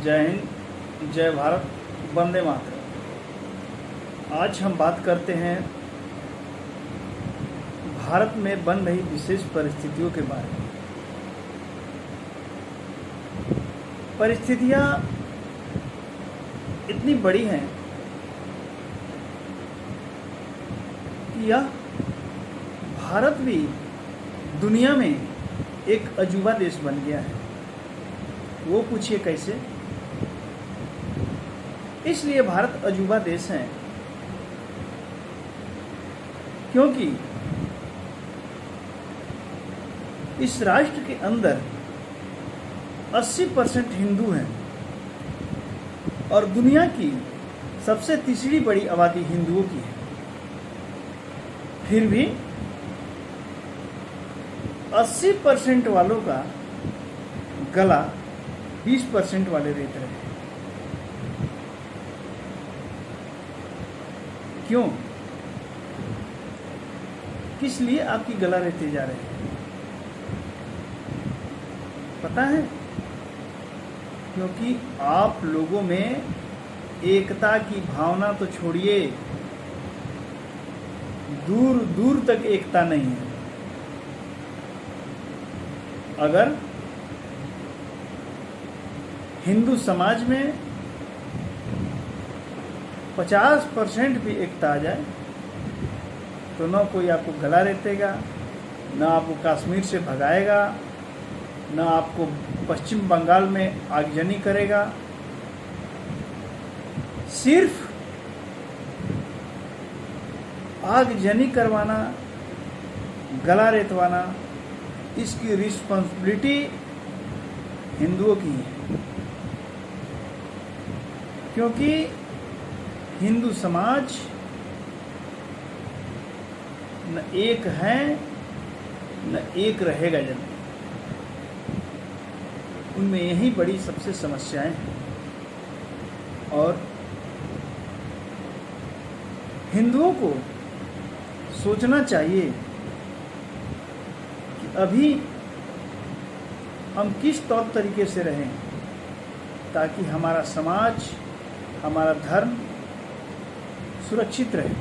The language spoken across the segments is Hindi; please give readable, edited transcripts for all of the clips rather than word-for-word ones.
जय हिंद, जय भारत, वंदे मातरम। आज हम बात करते हैं भारत में बन रही विशेष परिस्थितियों के बारे में। परिस्थितियां इतनी बड़ी हैं कि यह भारत भी दुनिया में एक अजूबा देश बन गया है। वो पूछिए कैसे? इसलिए भारत अजूबा देश है क्योंकि इस राष्ट्र के अंदर 80% हिंदू हैं और दुनिया की सबसे तीसरी बड़ी आबादी हिंदुओं की है। फिर भी 80% वालों का गला 20% वाले रेत रहे। क्यों? किस लिए आपकी गला रेते जा रहे हैं? पता है? क्योंकि आप लोगों में एकता की भावना तो छोड़िए, दूर दूर तक एकता नहीं है। अगर हिंदू समाज में 50% भी एकता आ जाए तो न कोई आपको गला रेतेगा, न आपको कश्मीर से भगाएगा, न आपको पश्चिम बंगाल में आगजनी करेगा। सिर्फ आगजनी करवाना, गला रेतवाना, इसकी रिस्पॉन्सिबिलिटी हिंदुओं की है। क्योंकि हिंदू समाज न एक है न एक रहेगा जल्दी। उनमें यही बड़ी सबसे समस्याएं हैं। और हिंदुओं को सोचना चाहिए कि अभी हम किस तौर तरीके से रहें ताकि हमारा समाज, हमारा धर्म सुरक्षित रहे।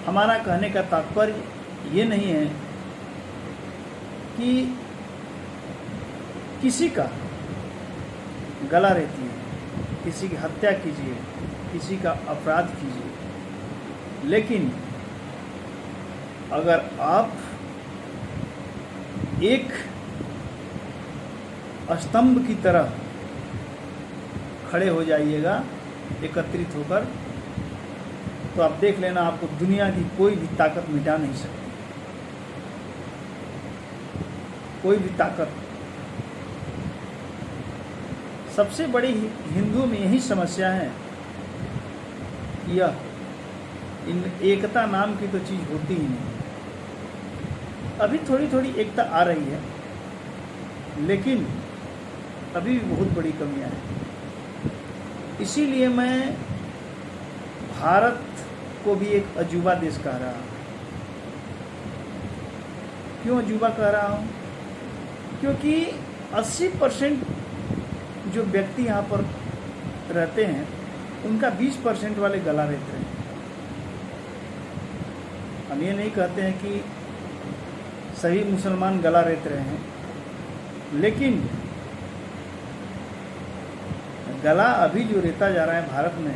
हमारा कहने का तात्पर्य ये नहीं है कि किसी का गला रेतिए, किसी की हत्या कीजिए, किसी का अपराध कीजिए। लेकिन अगर आप एक स्तंभ की तरह खड़े हो जाइएगा एकत्रित होकर, तो आप देख लेना आपको दुनिया की कोई भी ताकत मिटा नहीं सकती। कोई भी ताकत। सबसे बड़ी हिंदुओं में यही समस्या है। यह इन एकता नाम की तो चीज़ होती ही नहीं। अभी थोड़ी थोड़ी एकता आ रही है, लेकिन अभी भी बहुत बड़ी कमियां हैं। इसीलिए मैं भारत को भी एक अजूबा देश कह रहा हूँ। क्यों अजूबा कह रहा हूँ? क्योंकि 80% जो व्यक्ति यहाँ पर रहते हैं उनका 20% वाले गला रहते हैं। हम ये नहीं कहते हैं कि सभी मुसलमान गला रेत रहे हैं, लेकिन गला अभी जो रेता जा रहा है भारत में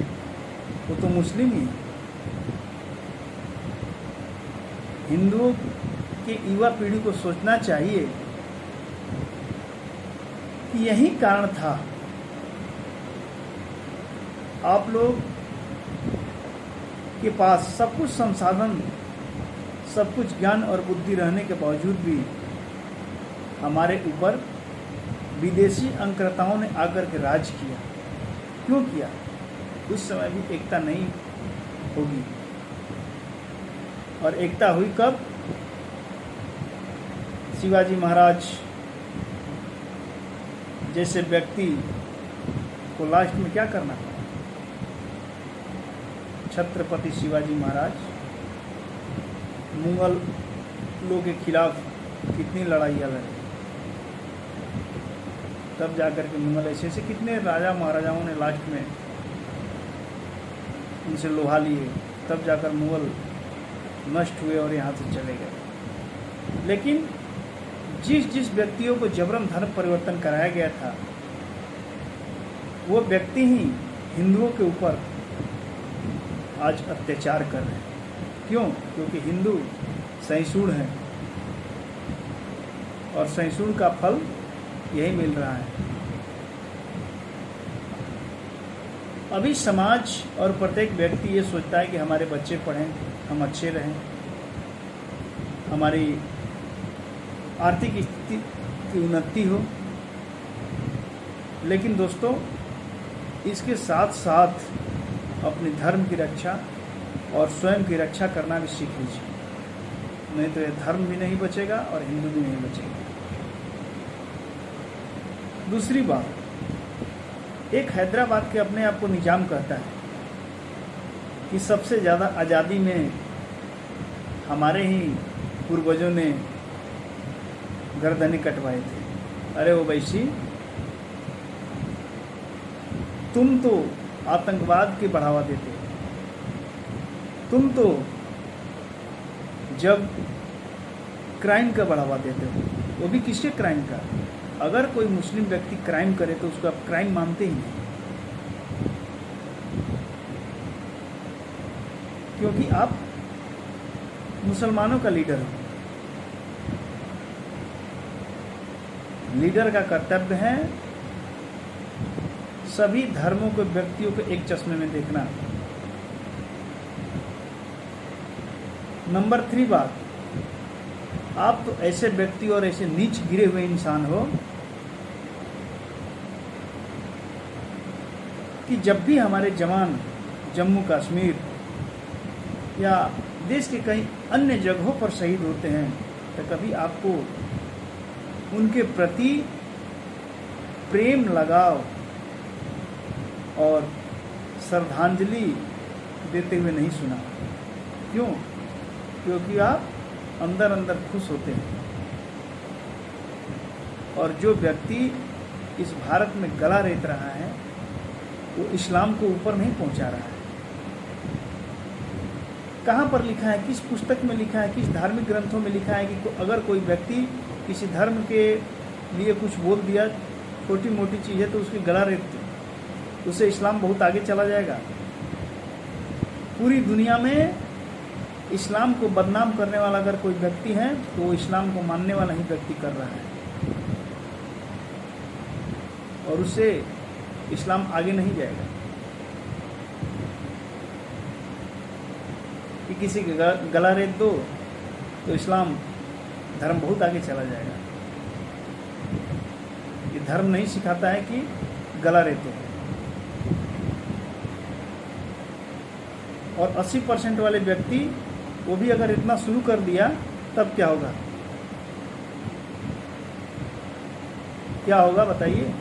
वो तो मुस्लिम ही है। हिंदुओं की युवा पीढ़ी को सोचना चाहिए कि यही कारण था। आप लोग के पास सब कुछ संसाधन, सब कुछ ज्ञान और बुद्धि रहने के बावजूद भी हमारे ऊपर विदेशी अंकरताओं ने आकर के राज किया। क्यों किया? उस समय भी एकता नहीं होगी। और एकता हुई कब? शिवाजी महाराज जैसे व्यक्ति को लास्ट में क्या करना पड़ा? छत्रपति शिवाजी महाराज मुगलों के खिलाफ कितनी लड़ाइयाँ लड़े। तब जाकर के मुगल, ऐसे कितने राजा महाराजाओं ने लास्ट में उनसे लोहा लिए, तब जाकर मुगल नष्ट हुए और यहाँ से चले गए। लेकिन जिस जिस व्यक्तियों को जबरन धर्म परिवर्तन कराया गया था, वो व्यक्ति ही हिंदुओं के ऊपर आज अत्याचार कर रहे हैं। क्यों? क्योंकि हिंदू सहिष्णु हैं और सहिष्णु का फल यही मिल रहा है। अभी समाज और प्रत्येक व्यक्ति ये सोचता है कि हमारे बच्चे पढ़ें, हम अच्छे रहें, हमारी आर्थिक स्थिति की उन्नति हो। लेकिन दोस्तों, इसके साथ साथ अपने धर्म की रक्षा और स्वयं की रक्षा करना भी सीख लीजिए, नहीं तो ये धर्म भी नहीं बचेगा और हिंदू भी नहीं बचेगा। दूसरी बात, एक हैदराबाद के अपने आप को निजाम कहता है कि सबसे ज़्यादा आज़ादी में हमारे ही पूर्वजों ने गर्दनें कटवाए थे। अरे वो वैसी, तुम तो आतंकवाद के बढ़ावा देते हो, तुम तो जब क्राइम का बढ़ावा देते हो, वो भी किसके क्राइम का? अगर कोई मुस्लिम व्यक्ति क्राइम करे तो उसको आप क्राइम मानते ही नहीं, क्योंकि आप मुसलमानों का लीडर हो। लीडर का कर्तव्य है सभी धर्मों के व्यक्तियों को एक चश्मे में देखना। नंबर 3 बात, आप तो ऐसे व्यक्ति और ऐसे नीच गिरे हुए इंसान हो कि जब भी हमारे जवान जम्मू कश्मीर या देश के कई अन्य जगहों पर शहीद होते हैं तो कभी आपको उनके प्रति प्रेम, लगाव और श्रद्धांजलि देते हुए नहीं सुना। क्यों? क्योंकि आप अंदर अंदर खुश होते हैं। और जो व्यक्ति इस भारत में गला रेत रहा है वो इस्लाम को ऊपर नहीं पहुंचा रहा है। कहाँ पर लिखा है, किस पुस्तक में लिखा है, किस धार्मिक ग्रंथों में लिखा है कि अगर कोई व्यक्ति किसी धर्म के लिए कुछ बोल दिया, छोटी मोटी चीज़ है तो उसकी गला रेत दी, उससे इस्लाम बहुत आगे चला जाएगा? पूरी दुनिया में इस्लाम को बदनाम करने वाला अगर कोई व्यक्ति है तो वो इस्लाम को मानने वाला ही व्यक्ति कर रहा है, और उससे इस्लाम आगे नहीं जाएगा। कि किसी के गला रेत दो तो इस्लाम धर्म बहुत आगे चला जाएगा। ये धर्म नहीं सिखाता है कि गला रेतो। और 80% वाले व्यक्ति वो भी अगर इतना शुरू कर दिया तब क्या होगा? क्या होगा बताइए?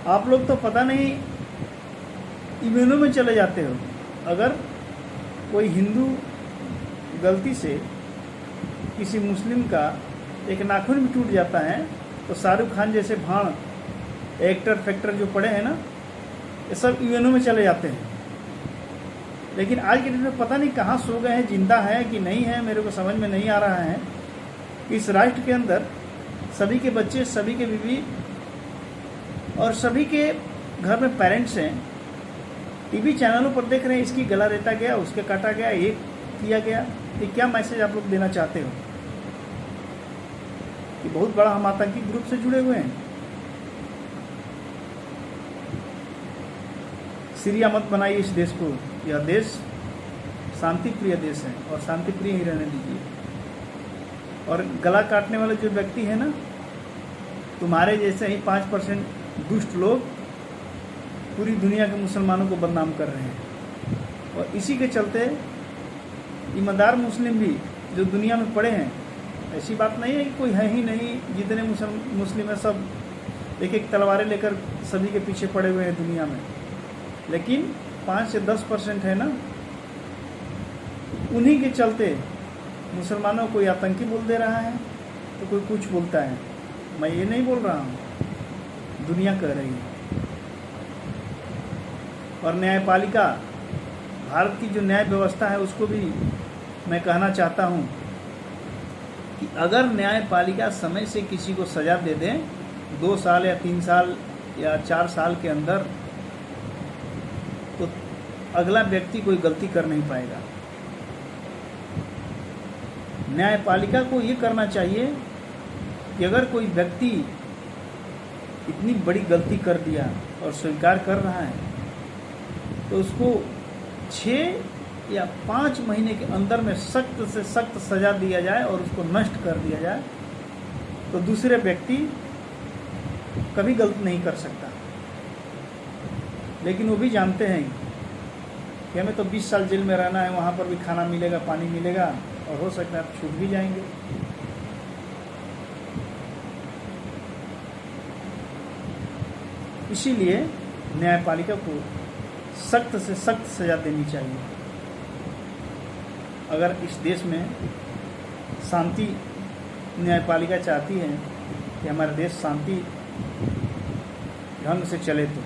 आप लोग तो पता नहीं इम्यूनो में चले जाते हो। अगर कोई हिंदू गलती से किसी मुस्लिम का एक नाखून भी टूट जाता है तो शाहरुख खान जैसे भाण एक्टर फैक्टर जो पड़े हैं ना, ये सब यूएनओ में चले जाते हैं। लेकिन आज के दिन में पता नहीं कहाँ सो गए हैं, जिंदा है कि नहीं है, मेरे को समझ में नहीं आ रहा है। इस राष्ट्र के अंदर सभी के बच्चे, सभी के बीवी और सभी के घर में पेरेंट्स हैं, टीवी चैनलों पर देख रहे हैं इसकी गला रेता गया, उसके काटा गया, ये किया गया। ये क्या मैसेज आप लोग देना चाहते हो? कि बहुत बड़ा हम आतंकी ग्रुप से जुड़े हुए हैं। सीरिया मत बनाइए इस देश को। यह देश शांति प्रिय देश है और शांति प्रिय ही रहने दीजिए। और गला काटने वाले जो व्यक्ति है ना, तुम्हारे जैसे ही 5% दुष्ट लोग पूरी दुनिया के मुसलमानों को बदनाम कर रहे हैं। और इसी के चलते ईमानदार मुस्लिम भी जो दुनिया में पड़े हैं, ऐसी बात नहीं है कि कोई है ही नहीं, जितने मुस्लिम है सब एक एक तलवारें लेकर सभी के पीछे पड़े हुए हैं दुनिया में। लेकिन 5 से 10% है ना, उन्हीं के चलते मुसलमानों को आतंकी बोल दे रहा है, तो कोई कुछ बोलता है, मैं ये नहीं बोल रहा हूँ, दुनिया कह रही है। और न्यायपालिका, भारत की जो न्याय व्यवस्था है उसको भी मैं कहना चाहता हूँ कि अगर न्यायपालिका समय से किसी को सज़ा दे दे 2 साल या 3 साल या 4 साल के अंदर, तो अगला व्यक्ति कोई गलती कर नहीं पाएगा। न्यायपालिका को ये करना चाहिए कि अगर कोई व्यक्ति इतनी बड़ी गलती कर दिया और स्वीकार कर रहा है तो उसको 6 या 5 महीने के अंदर में सख्त से सख्त सज़ा दिया जाए और उसको नष्ट कर दिया जाए, तो दूसरे व्यक्ति कभी गलती नहीं कर सकता। लेकिन वो भी जानते हैं कि हमें तो 20 साल जेल में रहना है, वहाँ पर भी खाना मिलेगा, पानी मिलेगा और हो सकता है आप छूट भी जाएंगे। इसीलिए न्यायपालिका को सख्त से सख्त सज़ा देनी चाहिए। अगर इस देश में शांति न्यायपालिका चाहती है कि हमारा देश शांति ढंग से चले तो।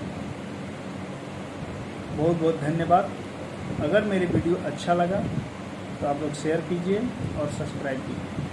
बहुत बहुत धन्यवाद। अगर मेरी वीडियो अच्छा लगा तो आप लोग शेयर कीजिए और सब्सक्राइब कीजिए।